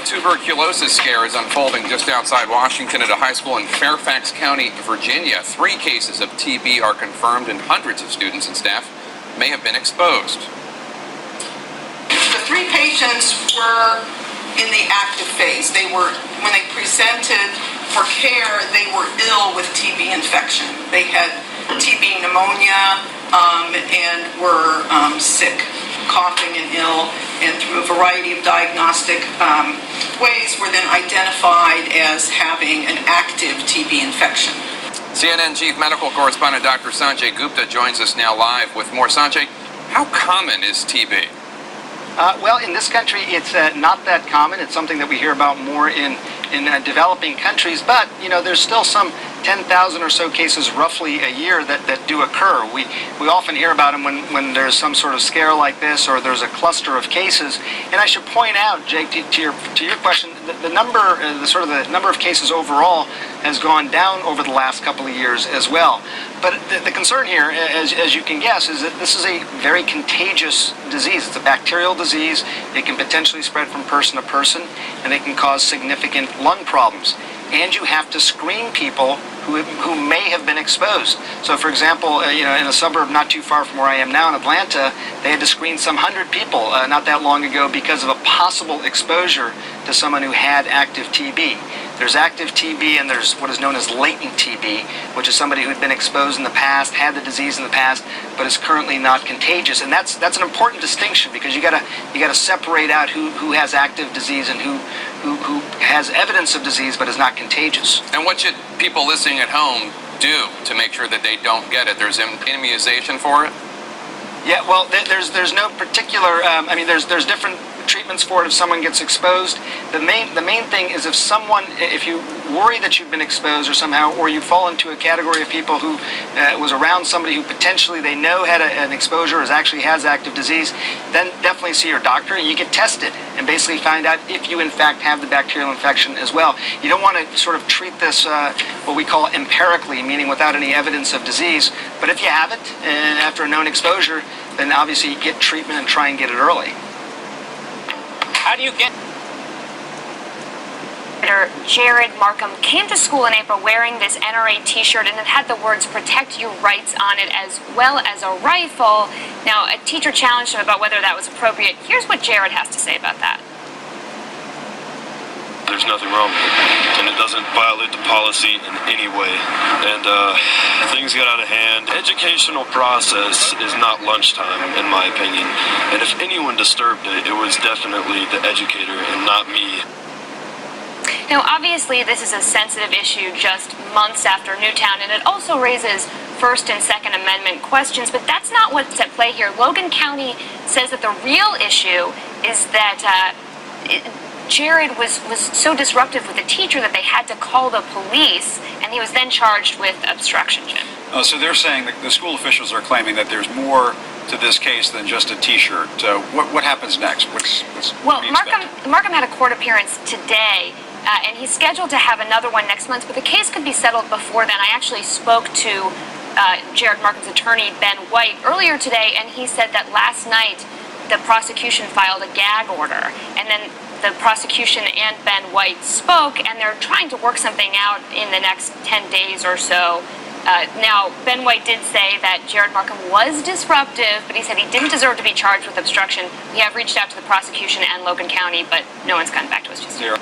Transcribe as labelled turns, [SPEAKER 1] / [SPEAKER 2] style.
[SPEAKER 1] tuberculosis scare is unfolding just outside Washington at a high school in Fairfax County, Virginia. 3 cases of TB are confirmed, and hundreds of students and staff may have been exposed.
[SPEAKER 2] The 3 patients were in the active phase. When they presented for care, they were ill with TB infection. They had TB pneumonia and were sick, coughing and ill, and through a variety of diagnostic ways were then identified as having an active TB infection.
[SPEAKER 1] CNN Chief Medical Correspondent Dr. Sanjay Gupta joins us now live with more. Sanjay, how common is TB?
[SPEAKER 3] Well, in this country, it's not that common. It's something that we hear about more in developing countries, but, there's still some 10,000 or so cases roughly a year that do occur. We often hear about them when there's some sort of scare like this or there's a cluster of cases. And I should point out, Jake, to your question, the number of cases overall has gone down over the last couple of years as well. But the concern here, as you can guess, is that this is a very contagious disease. It's a bacterial disease. It can potentially spread from person to person, and it can cause significant lung problems. And you have to screen people who may have been exposed. So, for example, in a suburb not too far from where I am now in Atlanta, they had to screen some 100 people not that long ago because of a possible exposure to someone who had active TB. There's active TB and there's what is known as latent TB, which is somebody who had been exposed in the past, had the disease in the past, but is currently not contagious. And that's an important distinction because you gotta separate out who has active disease and who has evidence of disease but is not contagious.
[SPEAKER 1] And what should people listening at home do to make sure that they don't get it? There's immunization for it?
[SPEAKER 3] Yeah, well, there's no particular. There's different treatments for it if someone gets exposed. The main thing is if you worry that you've been exposed or somehow, or you fall into a category of people who was around somebody who potentially they know had an exposure or actually has active disease, then definitely see your doctor and you get tested and basically find out if you in fact have the bacterial infection as well. You don't want to sort of treat this what we call empirically, meaning without any evidence of disease. But if you have it and after a known exposure, then obviously you get treatment and try and get it early.
[SPEAKER 4] How do you get...
[SPEAKER 5] Jared Markham came to school in April wearing this NRA t-shirt and it had the words "Protect Your Rights" on it, as well as a rifle. Now, a teacher challenged him about whether that was appropriate. Here's what Jared has to say about that.
[SPEAKER 6] There's nothing wrong with it, and it doesn't violate the policy in any way. And things get out of hand. Educational process is not lunchtime, in my opinion. And if anyone disturbed it, it was definitely the educator and not me.
[SPEAKER 5] Now, obviously, this is a sensitive issue just months after Newtown, and it also raises First and Second Amendment questions, but that's not what's at play here. Logan County says that the real issue is that Jared was so disruptive with the teacher that they had to call the police, and he was then charged with obstruction, Jim.
[SPEAKER 7] So they're saying that the school officials are claiming that there's more to this case than just a t-shirt. What happens next?
[SPEAKER 5] Well, Markham had a court appearance today, and he's scheduled to have another one next month, but the case could be settled before then. I actually spoke to Jared Markham's attorney, Ben White, earlier today, and he said that last night the prosecution filed a gag order, and then the prosecution and Ben White spoke, and they're trying to work something out in the next 10 days or so. Now, Ben White did say that Jared Markham was disruptive, but he said he didn't deserve to be charged with obstruction. We have reached out to the prosecution and Logan County, but no one's gotten back to us just yet.